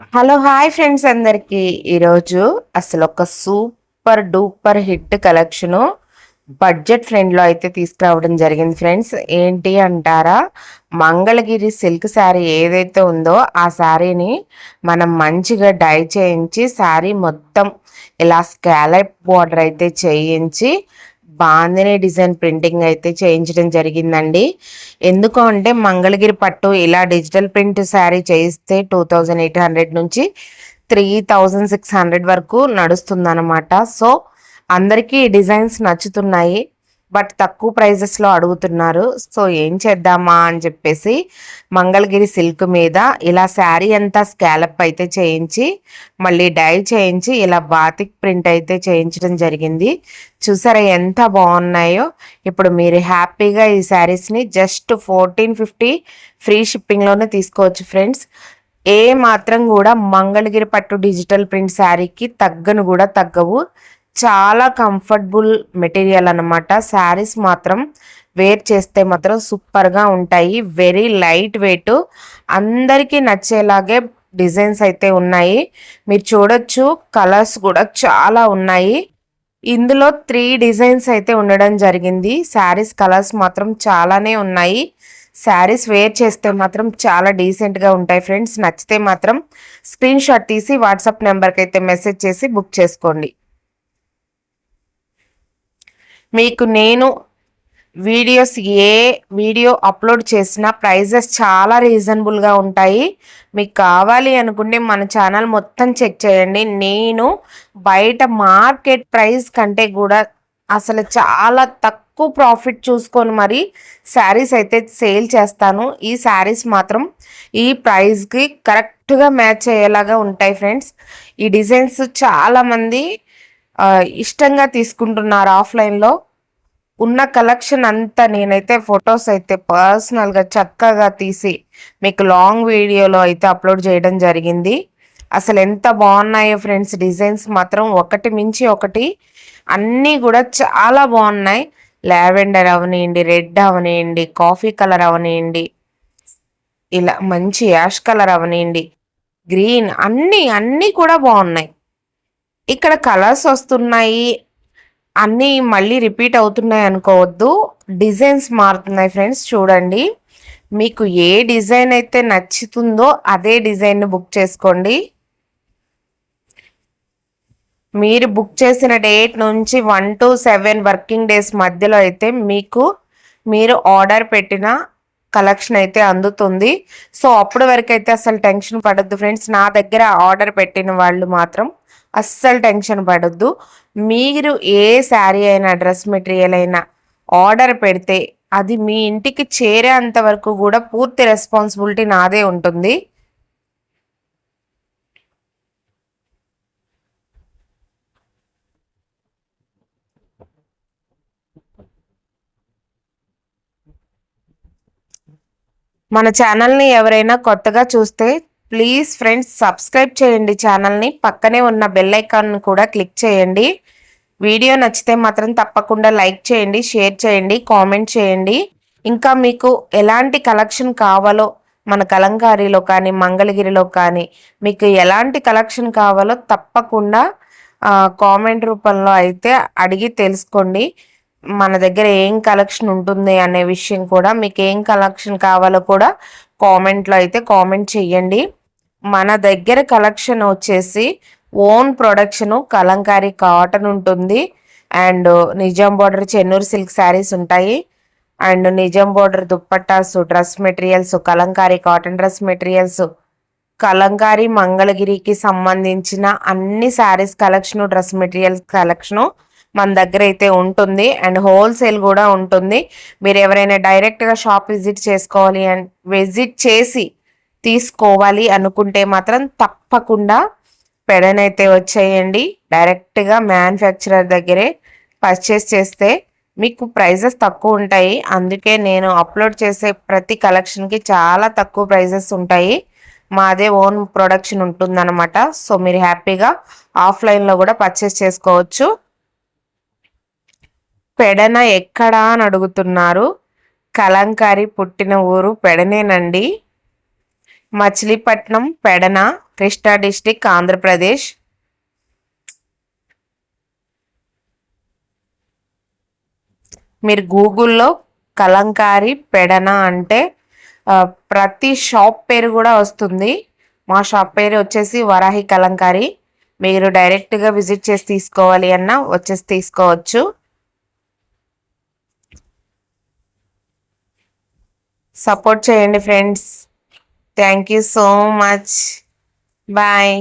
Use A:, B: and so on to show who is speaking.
A: Hello hi friends అందరికి ఈరోజు అసలు ఒక super duper hit collection budget ఫ్రెండ్లో అయితే తీసుకురావడం జరిగింది ఫ్రెండ్స్. ఏంటి అంటారా, మంగళగిరి సిల్క్ శారీ ఏదైతే ఉందో ఆ శారీని మనం మంచిగా డై చేయించి శారీ మొత్తం ఇలా స్కాలప్ బార్డర్ అయితే చేయించి బాందిని డిజైన్ ప్రింటింగ్ అయితే చేయించడం జరిగిందండి. ఎందుకు అంటే మంగళగిరి పట్టు ఇలా డిజిటల్ ప్రింట్ శారీ చేయిస్తే 2800 నుంచి 3600 వరకు నడుస్తుందన్నమాట. సో అందరికీ ఈ డిజైన్స్ నచ్చుతున్నాయి, బట్ తక్కువ ప్రైజెస్లో అడుగుతున్నారు. సో ఏం చేద్దామా అని చెప్పేసి మంగళగిరి సిల్క్ మీద ఇలా శారీ అంతా స్కాలప్ అయితే చేయించి మళ్ళీ డై చేయించి ఇలా బాతిక్ ప్రింట్ అయితే చేయించడం జరిగింది. చూసారా ఎంత బాగున్నాయో. ఇప్పుడు మీరు హ్యాపీగా ఈ శారీస్ని జస్ట్ 1450 ఫ్రీ షిప్పింగ్లోనే తీసుకోవచ్చు ఫ్రెండ్స్. ఏ మాత్రం కూడా మంగళగిరి పట్టు డిజిటల్ ప్రింట్ శారీకి తగ్గను కూడా తగ్గవు. చాలా కంఫర్టబుల్ మెటీరియల్ అనమాట. శారీస్ మాత్రం వేర్ చేస్తే మాత్రం సూపర్గా ఉంటాయి. వెరీ లైట్ వెయిట్, అందరికీ నచ్చేలాగే డిజైన్స్ అయితే ఉన్నాయి. మీరు చూడొచ్చు, కలర్స్ కూడా చాలా ఉన్నాయి. ఇందులో 3 డిజైన్స్ అయితే ఉండడం జరిగింది. శారీస్ కలర్స్ మాత్రం చాలానే ఉన్నాయి. శారీస్ వేర్ చేస్తే మాత్రం చాలా డీసెంట్గా ఉంటాయి ఫ్రెండ్స్. నచ్చితే మాత్రం స్క్రీన్ షాట్ తీసి వాట్సాప్ నెంబర్కి అయితే మెసేజ్ చేసి బుక్ చేసుకోండి. మీకు నేను ఏ వీడియో అప్లోడ్ చేసినా ప్రైజెస్ చాలా రీజనబుల్గా ఉంటాయి. మీకు కావాలి అనుకుంటే మన ఛానల్ మొత్తం చెక్ చేయండి. నేను బయట మార్కెట్ ప్రైస్ కంటే కూడా అసలు చాలా తక్కువ ప్రాఫిట్ చూసుకొని మరి శారీస్ అయితే సేల్ చేస్తాను. ఈ శారీస్ మాత్రం ఈ ప్రైస్కి కరెక్ట్గా మ్యాచ్ అయ్యేలాగా ఉంటాయి ఫ్రెండ్స్. ఈ డిజైన్స్ చాలామంది ఇష్టంగా తీసుకుంటున్నారు. ఆఫ్లైన్లో ఉన్న కలెక్షన్ అంతా నేనైతే ఫొటోస్ అయితే పర్సనల్గా చక్కగా తీసి మీకు లాంగ్ వీడియోలో అయితే అప్లోడ్ చేయడం జరిగింది. అసలు ఎంత బాగున్నాయో ఫ్రెండ్స్. డిజైన్స్ మాత్రం ఒకటి మించి ఒకటి, అన్నీ కూడా చాలా బాగున్నాయి. లావెండర్ అవనివ్వండి, రెడ్ అవనివ్వండి, కాఫీ కలర్ అవనివ్వండి, ఇలా మంచి యాష్ కలర్ అవనివ్వండి, గ్రీన్, అన్నీ కూడా బాగున్నాయి. ఇక్కడ కలర్స్ వస్తున్నాయి, అన్నీ మళ్ళీ రిపీట్ అవుతున్నాయి అనుకోవద్దు. డిజైన్స్ మారుతున్నాయి ఫ్రెండ్స్. చూడండి, మీకు ఏ డిజైన్ అయితే నచ్చుతుందో అదే డిజైన్ బుక్ చేసుకోండి. మీరు బుక్ చేసిన డేట్ నుంచి 1 to 7 వర్కింగ్ డేస్ మధ్యలో అయితే మీరు ఆర్డర్ పెట్టిన కలెక్షన్ అయితే అందుతుంది. సో అప్పటి వరకు అయితే అసలు టెన్షన్ పడద్దు ఫ్రెండ్స్. నా దగ్గర ఆర్డర్ పెట్టిన వాళ్ళు మాత్రం అస్సలు టెన్షన్ పడొద్దు. మీరు ఏ శారీ అయినా డ్రెస్ మెటీరియల్ అయినా ఆర్డర్ పెడితే అది మీ ఇంటికి చేరేంత వరకు కూడా పూర్తి రెస్పాన్సిబిలిటీ నాదే ఉంటుంది. మన ఛానల్ని ఎవరైనా కొత్తగా చూస్తే ప్లీజ్ ఫ్రెండ్స్ సబ్స్క్రైబ్ చేయండి ఛానల్ని. పక్కనే ఉన్న బెల్ ఐకాన్ కూడా క్లిక్ చేయండి. వీడియో నచ్చితే మాత్రం తప్పకుండా లైక్ చేయండి, షేర్ చేయండి, కామెంట్ చేయండి. ఇంకా మీకు ఎలాంటి కలెక్షన్ కావాలో మన కలంకారీలో కానీ మంగళగిరిలో కానీ మీకు ఎలాంటి కలెక్షన్ కావాలో తప్పకుండా కామెంట్ రూపంలో అయితే అడిగి తెలుసుకోండి. మన దగ్గర ఏం కలెక్షన్ ఉంటుంది అనే విషయం కూడా, మీకు ఏం కలెక్షన్ కావాలో కూడా కామెంట్లో అయితే కామెంట్ చెయ్యండి. మన దగ్గర కలెక్షన్ వచ్చేసి ఓన్ ప్రొడక్షను కలంకారీ కాటన్ ఉంటుంది, and Nizam border Chennur silk sarees ఉంటాయి, and Nizam border dupattas, dress materials, Kalamkari cotton dress materials, Kalamkari మంగళగిరికి సంబంధించిన అన్ని sarees collection, dress materials collection మన దగ్గర అయితే ఉంటుంది. అండ్ హోల్సేల్ కూడా ఉంటుంది. మీరు ఎవరైనా డైరెక్ట్గా షాప్ విజిట్ చేసి తీసుకోవాలి అనుకుంటే మాత్రం తప్పకుండా పెడనైతే వచ్చేయండి. డైరెక్ట్గా మ్యానుఫ్యాక్చరర్ దగ్గరే పర్చేస్ చేస్తే మీకు ప్రైజెస్ తక్కువ ఉంటాయి. అందుకే నేను అప్లోడ్ చేసే ప్రతి కలెక్షన్కి చాలా తక్కువ ప్రైజెస్ ఉంటాయి. మాదే ఓన్ ప్రొడక్షన్ ఉంటుందన్నమాట. సో మీరు హ్యాపీగా ఆఫ్లైన్లో కూడా పర్చేస్ చేసుకోవచ్చు. పెడన ఎక్కడా అని అడుగుతున్నారు. కలంకారీ పుట్టిన ఊరు పెడనేనండి. మచిలీపట్నం, పెడన, కృష్ణా డిస్టిక్, ఆంధ్రప్రదేశ్. మీరు గూగుల్లో కలంకారీ పెడన అంటే ప్రతి షాప్ పేరు కూడా వస్తుంది. మా షాప్ పేరు వచ్చేసి వరాహి కలంకారీ. మీరు డైరెక్ట్గా విజిట్ చేసి తీసుకోవాలి అన్నా వచ్చేసి తీసుకోవచ్చు. సపోర్ట్ చేయండి friends. Thank you so much. Bye.